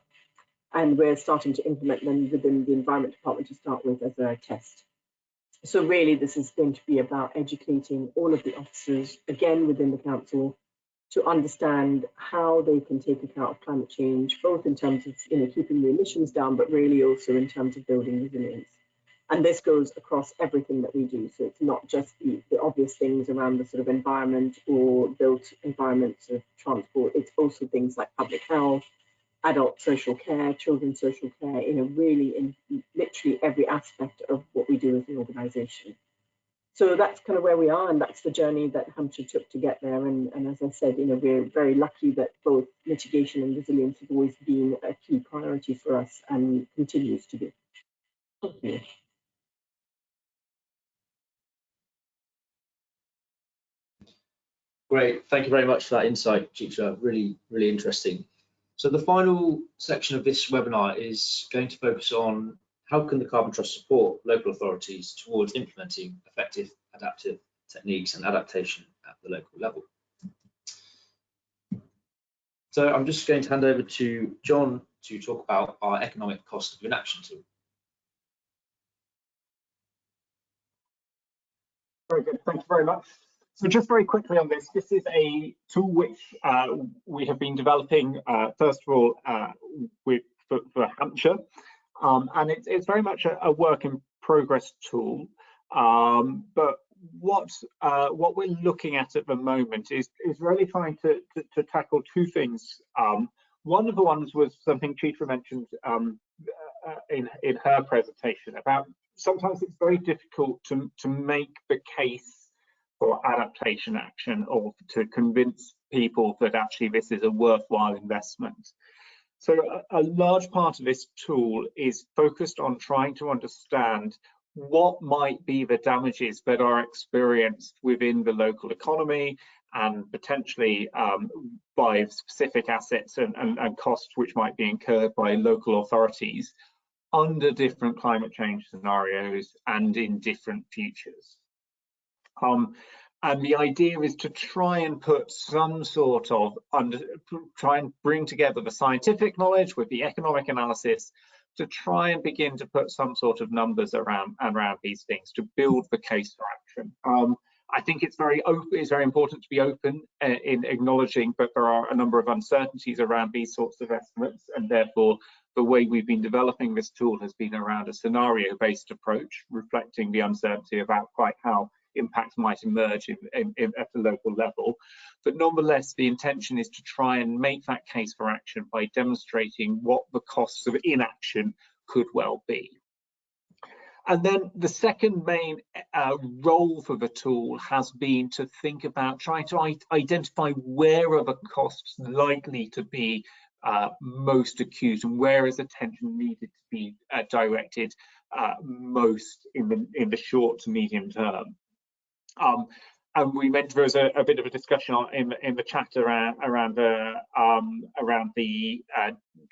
And we're starting to implement them within the Environment Department to start with as a test. So really, this is going to be about educating all of the officers, again, within the council, to understand how they can take account of climate change, both in terms of, you know, keeping the emissions down, but really also in terms of building resilience. And this goes across everything that we do. So it's not just the obvious things around the sort of environment or built environments of transport. It's also things like public health, adult social care, children's social care, you know, really in literally every aspect of what we do as an organisation. So that's kind of where we are, and that's the journey that Hampshire took to get there. And as I said, you know, we're very lucky that both mitigation and resilience have always been a key priority for us and continues to be. Thank you. Great, thank you very much for that insight, Chitra. Really, really interesting. So the final section of this webinar is going to focus on how can the Carbon Trust support local authorities towards implementing effective adaptive techniques and adaptation at the local level. So I'm just going to hand over to John to talk about our economic cost of inaction tool. Very good, thank you very much. So just very quickly on this, this is a tool which we have been developing, first of all, for Hampshire, and it's very much a work in progress tool. But what we're looking at the moment is really trying to tackle two things. One of the ones was something Chitra mentioned in her presentation about sometimes it's very difficult to make the case for adaptation action or to convince people that actually this is a worthwhile investment. So a large part of this tool is focused on trying to understand what might be the damages that are experienced within the local economy and potentially by specific assets and costs which might be incurred by local authorities under different climate change scenarios and in different futures. And the idea is to try and put some sort of, try and bring together the scientific knowledge with the economic analysis to try and begin to put some sort of numbers around these things to build the case for action. I think it's very important to be open in acknowledging that there are a number of uncertainties around these sorts of estimates, and therefore the way we've been developing this tool has been around a scenario-based approach, reflecting the uncertainty about quite how impacts might emerge at the local level. But nonetheless, the intention is to try and make that case for action by demonstrating what the costs of inaction could well be. And then the second main role for the tool has been to think about trying to identify where are the costs likely to be most acute and where is attention needed to be directed most in the short to medium term. And we mentioned there was a bit of a discussion in the chat around the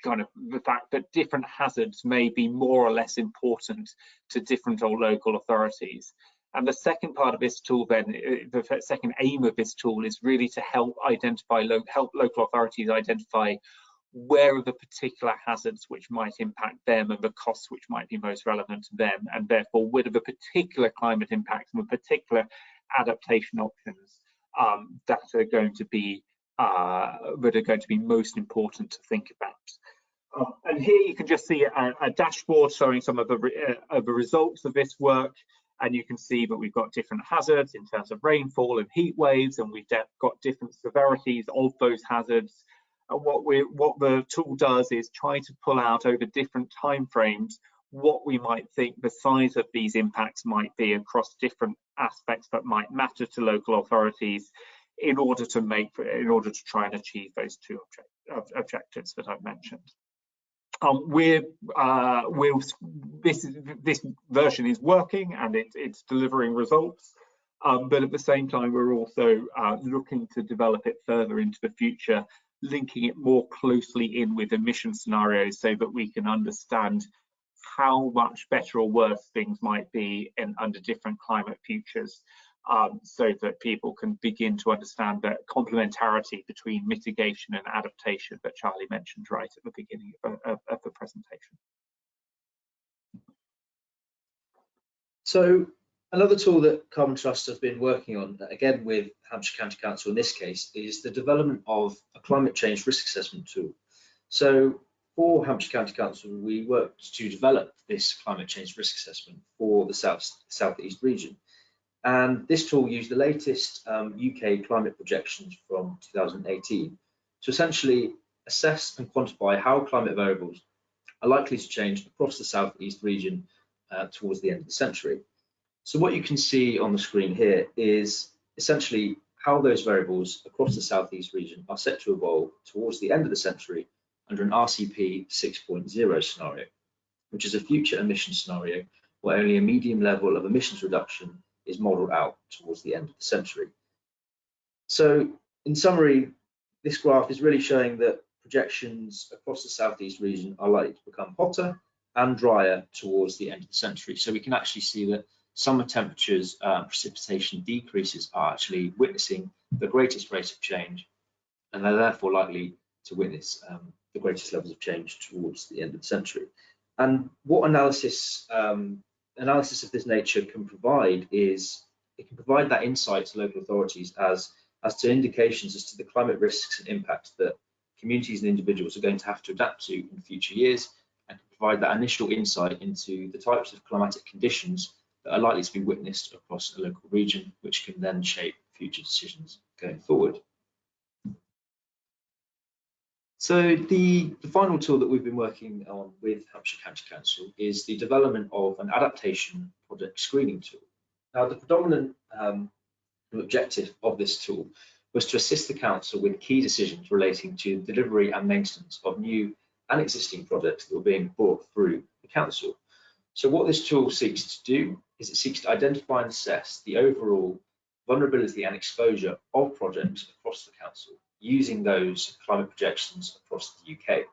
kind of the fact that different hazards may be more or less important to different or local authorities. And the second part of this tool, then, the second aim of this tool is really to help local authorities identify where are the particular hazards which might impact them and the costs which might be most relevant to them, and therefore whether the particular climate impacts and the particular adaptation options that are going to be most important to think about. And here you can just see a dashboard showing some of the results of this work, and you can see that we've got different hazards in terms of rainfall and heat waves, and we've got different severities of those hazards. And what the tool does is try to pull out over different time frames what we might think the size of these impacts might be across different aspects that might matter to local authorities in order to try and achieve those two objectives that I've mentioned. This version is working and it's delivering results, but at the same time we're also looking to develop it further into the future, linking it more closely in with emission scenarios so that we can understand how much better or worse things might be under different climate futures, so that people can begin to understand that complementarity between mitigation and adaptation that Charlie mentioned right at the beginning of the presentation. So another tool that Carbon Trust have been working on, again with Hampshire County Council in this case, is the development of a climate change risk assessment tool. So for Hampshire County Council, we worked to develop this climate change risk assessment for the southeast region. And this tool used the latest UK climate projections from 2018 to essentially assess and quantify how climate variables are likely to change across the southeast region towards the end of the century. So what you can see on the screen here is essentially how those variables across the southeast region are set to evolve towards the end of the century under an RCP 6.0 scenario, which is a future emission scenario where only a medium level of emissions reduction is modelled out towards the end of the century. So in summary, this graph is really showing that projections across the southeast region are likely to become hotter and drier towards the end of the century. So we can actually see that summer temperatures and precipitation decreases are actually witnessing the greatest rate of change, and they're therefore likely to witness the greatest levels of change towards the end of the century. And what analysis of this nature can provide is it can provide that insight to local authorities as to indications as to the climate risks and impacts that communities and individuals are going to have to adapt to in future years, and can provide that initial insight into the types of climatic conditions that are likely to be witnessed across a local region, which can then shape future decisions going forward. So the final tool that we've been working on with Hampshire County Council is the development of an adaptation project screening tool. Now, the predominant objective of this tool was to assist the council with key decisions relating to delivery and maintenance of new and existing projects that were being brought through the council. So what this tool seeks to do is it seeks to identify and assess the overall vulnerability and exposure of projects across the council, using those climate projections across the UK.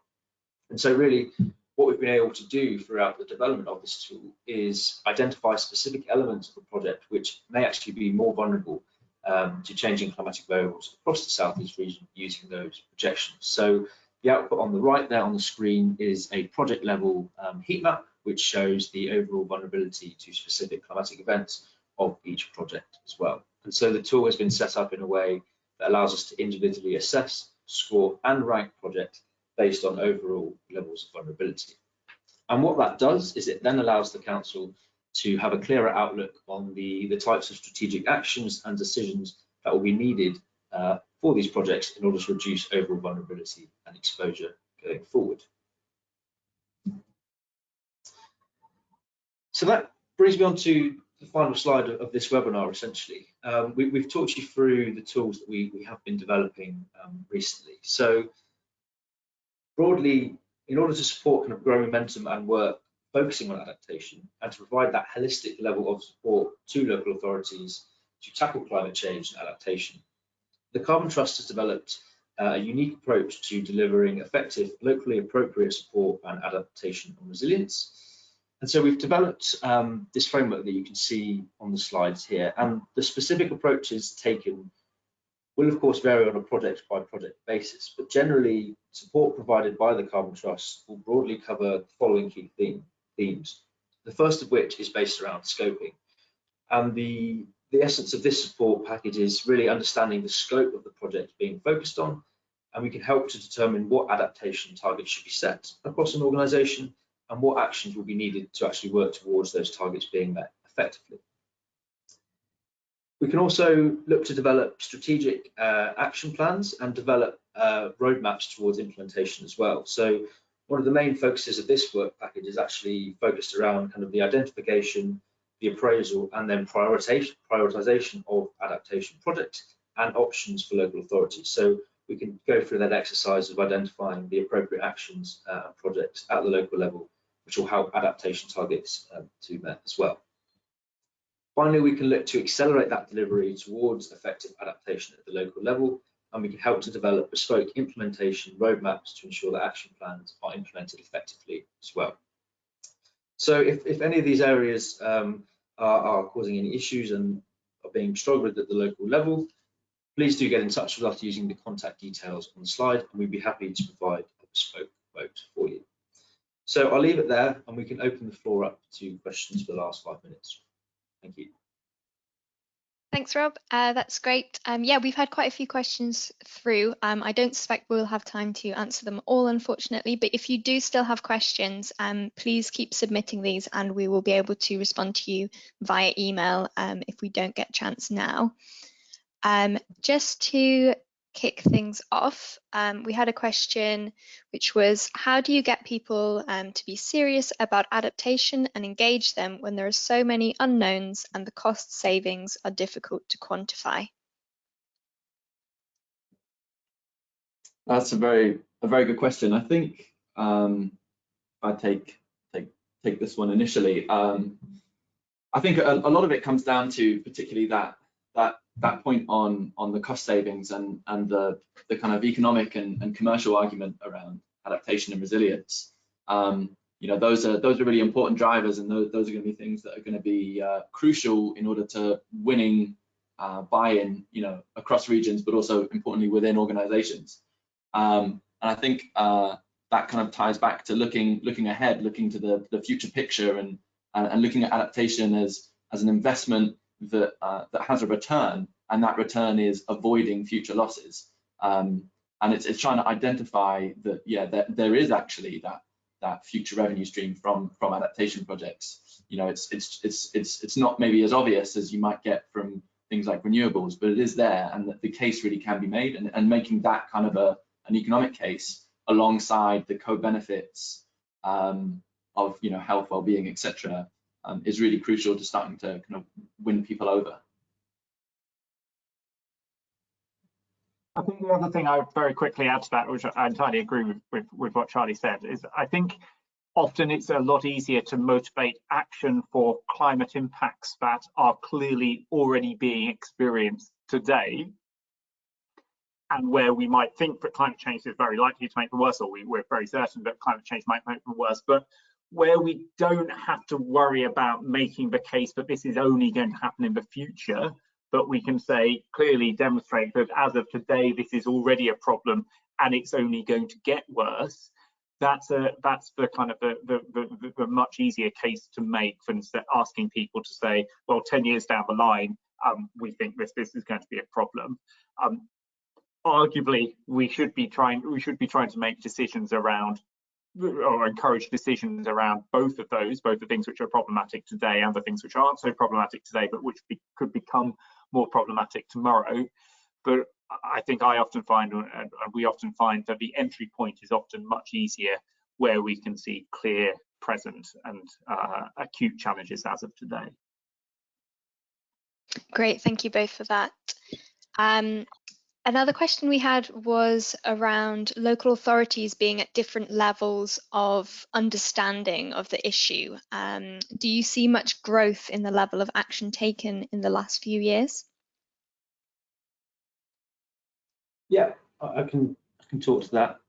And so really what we've been able to do throughout the development of this tool is identify specific elements of a project which may actually be more vulnerable to changing climatic variables across the southeast region using those projections. So the output on the right there on the screen is a project level heat map, which shows the overall vulnerability to specific climatic events of each project as well. And so the tool has been set up in a way that allows us to individually assess, score and rank projects based on overall levels of vulnerability. And what that does is it then allows the council to have a clearer outlook on the types of strategic actions and decisions that will be needed for these projects in order to reduce overall vulnerability and exposure going forward. So that brings me on to the final slide of this webinar, essentially. We've talked you through the tools that we have been developing recently. So broadly, in order to support kind of growing momentum and work focusing on adaptation and to provide that holistic level of support to local authorities to tackle climate change and adaptation, the Carbon Trust has developed a unique approach to delivering effective, locally appropriate support and adaptation and resilience. And so we've developed this framework that you can see on the slides here, and the specific approaches taken will of course vary on a project by project basis, but generally support provided by the Carbon Trust will broadly cover the following key themes. The first of which is based around scoping, and the essence of this support package is really understanding the scope of the project being focused on, and we can help to determine what adaptation targets should be set across an organisation and what actions will be needed to actually work towards those targets being met effectively. We can also look to develop strategic action plans and develop roadmaps towards implementation as well. So one of the main focuses of this work package is actually focused around kind of the identification, the appraisal, and then prioritization of adaptation projects and options for local authorities. So we can go through that exercise of identifying the appropriate actions and projects at the local level, which will help adaptation targets to be met as well. Finally, we can look to accelerate that delivery towards effective adaptation at the local level, and we can help to develop bespoke implementation roadmaps to ensure that action plans are implemented effectively as well. So if any of these areas are causing any issues and are being struggled with at the local level, please do get in touch with us using the contact details on the slide, and we'd be happy to provide a bespoke quote for you. So I'll leave it there, and we can open the floor up to questions for the last 5 minutes. Thank you. Thanks, Rob. That's great. Yeah, we've had quite a few questions through. I don't suspect we'll have time to answer them all, unfortunately, but if you do still have questions, please keep submitting these and we will be able to respond to you via email if we don't get a chance now. Just to kick things off, we had a question which was, how do you get people to be serious about adaptation and engage them when there are so many unknowns and the cost savings are difficult to quantify? That's a very good question. I think I take this one initially. I think a lot of it comes down to particularly that point on the cost savings and the kind of economic and commercial argument around adaptation and resilience, you know, those are really important drivers, and those are going to be things that are going to be crucial in order to winning buy-in, you know, across regions, but also importantly within organizations. And I think that kind of ties back to looking ahead, looking to the future picture, and looking at adaptation as an investment that has a return, and that return is avoiding future losses. And it's trying to identify that, yeah, that there is actually that future revenue stream from adaptation projects. You know, it's not maybe as obvious as you might get from things like renewables, but it is there, and that the case really can be made, and making that kind of an economic case alongside the co-benefits of, you know, health, well-being, etc., is really crucial to starting to kind of win people over. I think the other thing I would very quickly add to that, which I entirely agree with what Charlie said, is I think often it's a lot easier to motivate action for climate impacts that are clearly already being experienced today, and where we might think that climate change is very likely to make them worse, or we're very certain that climate change might make them worse, but where we don't have to worry about making the case that this is only going to happen in the future, but we can say, clearly demonstrate that as of today, this is already a problem and it's only going to get worse. That's the kind of the much easier case to make than asking people to say, well, 10 years down the line, we think this is going to be a problem. Arguably, we should be trying to make decisions around, or encourage decisions around both of those, both the things which are problematic today and the things which aren't so problematic today, but which could become more problematic tomorrow. But I think I often find, and we often find, that the entry point is often much easier where we can see clear, present and acute challenges as of today. Great, thank you both for that. Another question we had was around local authorities being at different levels of understanding of the issue. Do you see much growth in the level of action taken in the last few years? Yeah, I can talk to that.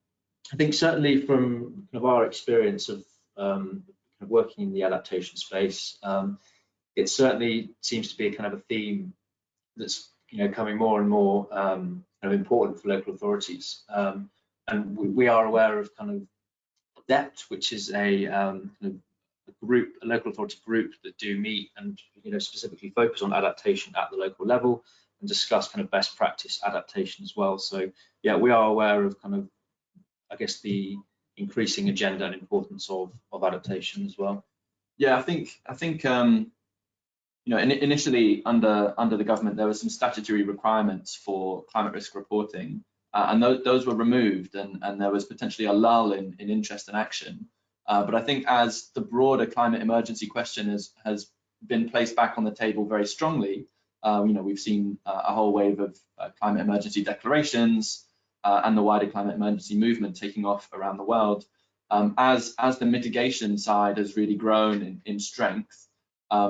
I think certainly from kind of our experience of working in the adaptation space, it certainly seems to be a kind of a theme that's, you know, coming more and more kind of important for local authorities. And we are aware of kind of DEPT, which is a group, a local authority group that do meet and, you know, specifically focus on adaptation at the local level and discuss kind of best practice adaptation as well. So yeah, we are aware of kind of, I guess, the increasing agenda and importance of adaptation as well. Yeah, I think you know, initially under the government, there were some statutory requirements for climate risk reporting, and those were removed, and there was potentially a lull in interest and action. But I think as the broader climate emergency question has been placed back on the table very strongly, you know, we've seen a whole wave of climate emergency declarations and the wider climate emergency movement taking off around the world. As the mitigation side has really grown in strength,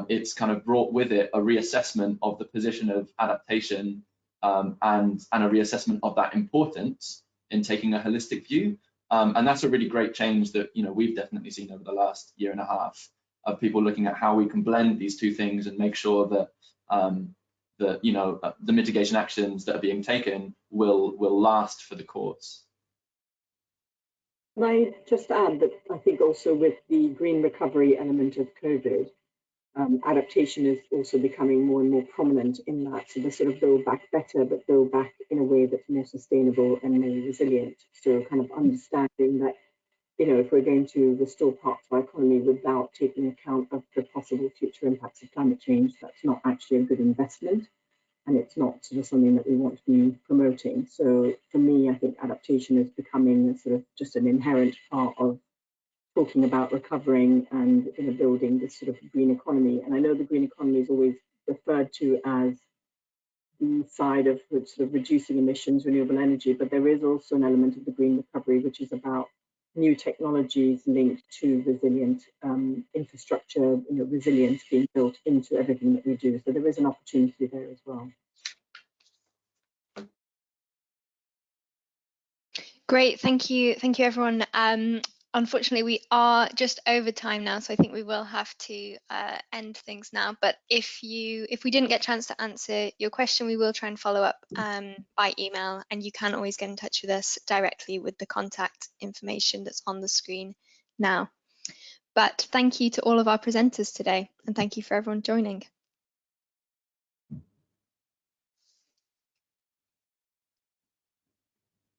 it's kind of brought with it a reassessment of the position of adaptation and a reassessment of that importance in taking a holistic view. And that's a really great change that, you know, we've definitely seen over the last year and a half of people looking at how we can blend these two things and make sure that you know, the mitigation actions that are being taken will last for the cause. Can I just add that I think also with the green recovery element of COVID, adaptation is also becoming more and more prominent in that. So they sort of build back better, but build back in a way that's more sustainable and more resilient. So kind of understanding that, you know, if we're going to restore parts of our economy without taking account of the possible future impacts of climate change, that's not actually a good investment. And it's not sort of something that we want to be promoting. So for me, I think adaptation is becoming sort of just an inherent part of talking about recovering and, you know, building this sort of green economy. And I know the green economy is always referred to as the side of sort of reducing emissions, renewable energy, but there is also an element of the green recovery which is about new technologies linked to resilient infrastructure, you know, resilience being built into everything that we do. So there is an opportunity there as well. Great, thank you everyone. Unfortunately, we are just over time now, so I think we will have to end things now. But if we didn't get a chance to answer your question, we will try and follow up by email, and you can always get in touch with us directly with the contact information that's on the screen now. But thank you to all of our presenters today, and thank you for everyone joining.